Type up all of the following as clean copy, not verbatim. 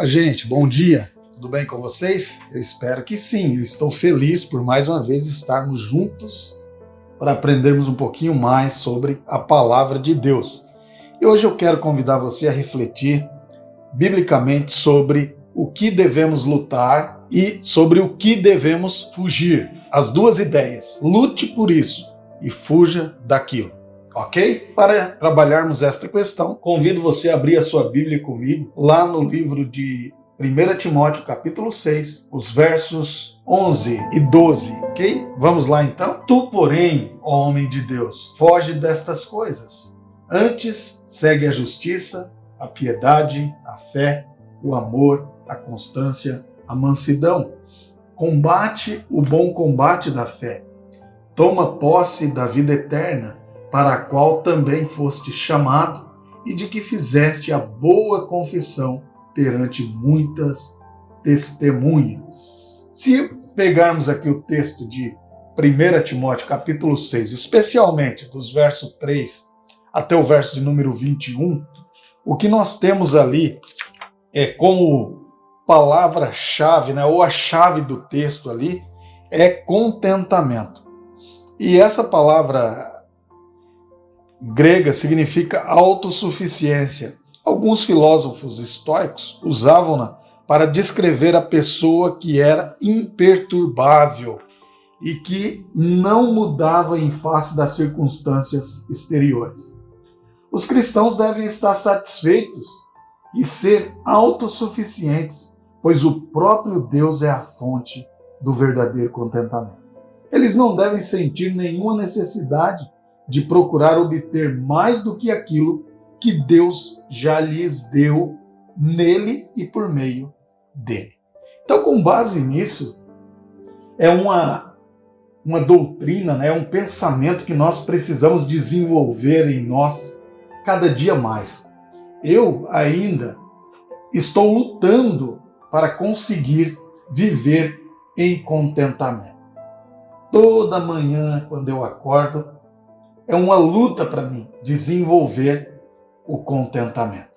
Fala, gente, bom dia. Tudo bem com vocês? Eu espero que sim. Eu estou feliz por mais uma vez estarmos juntos para aprendermos um pouquinho mais sobre a palavra de Deus. E hoje eu quero convidar você a refletir biblicamente sobre o que devemos lutar e sobre o que devemos fugir. As duas ideias. Lute por isso e fuja daquilo. Ok? Para trabalharmos esta questão, convido você a abrir a sua Bíblia comigo lá no livro de 1 Timóteo, capítulo 6, os versos 11 e 12, ok? Vamos lá então? Tu, porém, ó homem de Deus, foge destas coisas. Antes, segue a justiça, a piedade, a fé, o amor, a constância, a mansidão. Combate o bom combate da fé. Toma posse da vida eterna, para a qual também foste chamado, e de que fizeste a boa confissão perante muitas testemunhas. Se pegarmos aqui o texto de 1 Timóteo, capítulo 6, especialmente dos versos 3 até o verso de número 21, o que nós temos ali é como palavra-chave, né, ou a chave do texto ali, é contentamento. E essa palavra grega significa autossuficiência. Alguns filósofos estoicos usavam-na para descrever a pessoa que era imperturbável e que não mudava em face das circunstâncias exteriores. Os cristãos devem estar satisfeitos e ser autossuficientes, pois o próprio Deus é a fonte do verdadeiro contentamento. Eles não devem sentir nenhuma necessidade de procurar obter mais do que aquilo que Deus já lhes deu nele e por meio dele. Então, com base nisso, é uma doutrina, né, um pensamento que nós precisamos desenvolver em nós cada dia mais. Eu ainda estou lutando para conseguir viver em contentamento. Toda manhã, quando eu acordo, é uma luta para mim desenvolver o contentamento.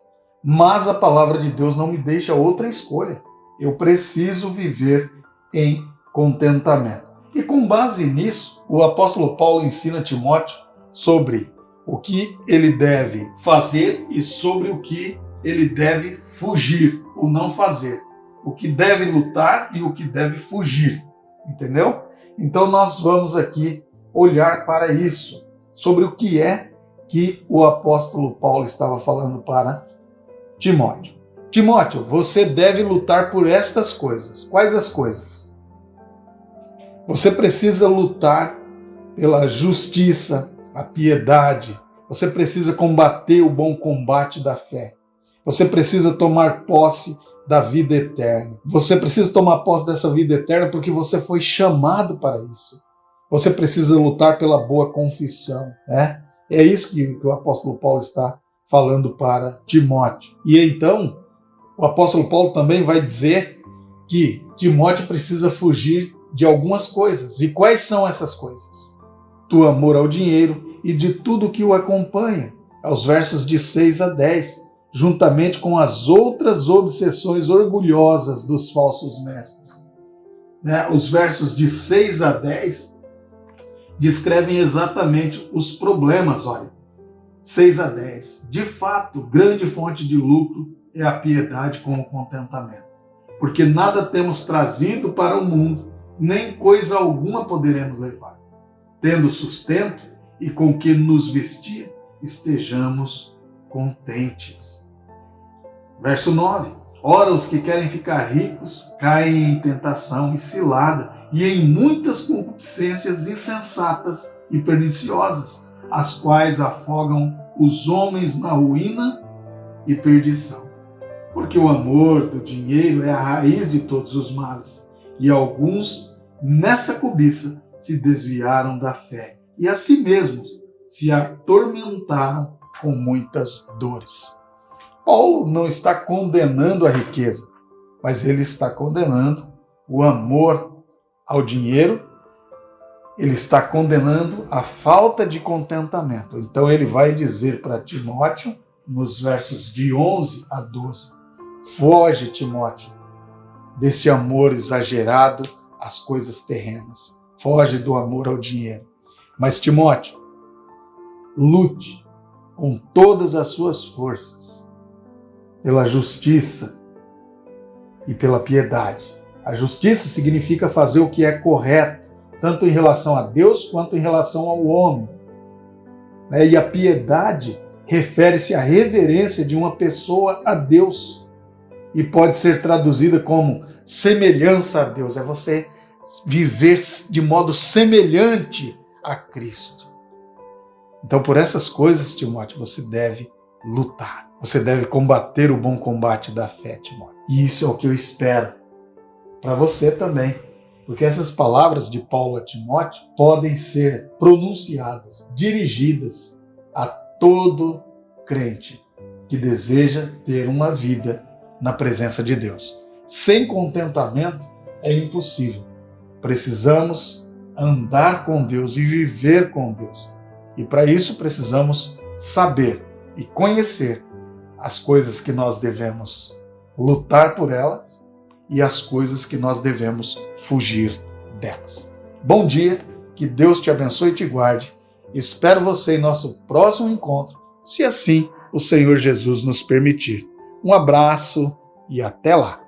Mas a palavra de Deus não me deixa outra escolha. Eu preciso viver em contentamento. E com base nisso, o apóstolo Paulo ensina Timóteo sobre o que ele deve fazer e sobre o que ele deve fugir ou não fazer. O que deve lutar e o que deve fugir. Entendeu? Então nós vamos aqui olhar para isso, sobre o que é que o apóstolo Paulo estava falando para Timóteo. Timóteo, você deve lutar por estas coisas. Quais as coisas? Você precisa lutar pela justiça, a piedade. Você precisa combater o bom combate da fé. Você precisa tomar posse da vida eterna. Você precisa tomar posse dessa vida eterna porque você foi chamado para isso. Você precisa lutar pela boa confissão, né? É isso que o apóstolo Paulo está falando para Timóteo. E então, o apóstolo Paulo também vai dizer que Timóteo precisa fugir de algumas coisas. E quais são essas coisas? Do amor ao dinheiro e de tudo que o acompanha, aos versos de 6 a 10, juntamente com as outras obsessões orgulhosas dos falsos mestres. Né? Os versos de 6 a 10 descrevem exatamente os problemas, olha. 6 a 10. De fato, grande fonte de lucro é a piedade com o contentamento. Porque nada temos trazido para o mundo, nem coisa alguma poderemos levar. Tendo sustento e com que nos vestir, estejamos contentes. Verso 9. Ora, os que querem ficar ricos caem em tentação e cilada, e em muitas concupiscências insensatas e perniciosas, as quais afogam os homens na ruína e perdição. Porque o amor do dinheiro é a raiz de todos os males, e alguns, nessa cobiça, se desviaram da fé, e a si mesmos se atormentaram com muitas dores. Paulo não está condenando a riqueza, mas ele está condenando o amor ao dinheiro, ele está condenando a falta de contentamento. Então ele vai dizer para Timóteo, nos versos de 11 a 12, Foge, Timóteo, desse amor exagerado às coisas terrenas. Foge do amor ao dinheiro. Mas, Timóteo, lute com todas as suas forças pela justiça e pela piedade. A justiça significa fazer o que é correto, tanto em relação a Deus quanto em relação ao homem. E a piedade refere-se à reverência de uma pessoa a Deus. E pode ser traduzida como semelhança a Deus. É você viver de modo semelhante a Cristo. Então, por essas coisas, Timóteo, você deve lutar. Você deve combater o bom combate da fé, Timóteo. E isso é o que eu espero para você também. Porque essas palavras de Paulo a Timóteo podem ser pronunciadas, dirigidas a todo crente que deseja ter uma vida na presença de Deus. Sem contentamento é impossível. Precisamos andar com Deus e viver com Deus. E para isso precisamos saber e conhecer as coisas que nós devemos lutar por elas e as coisas que nós devemos fugir delas. Bom dia, que Deus te abençoe e te guarde. Espero você em nosso próximo encontro, se assim o Senhor Jesus nos permitir. Um abraço e até lá!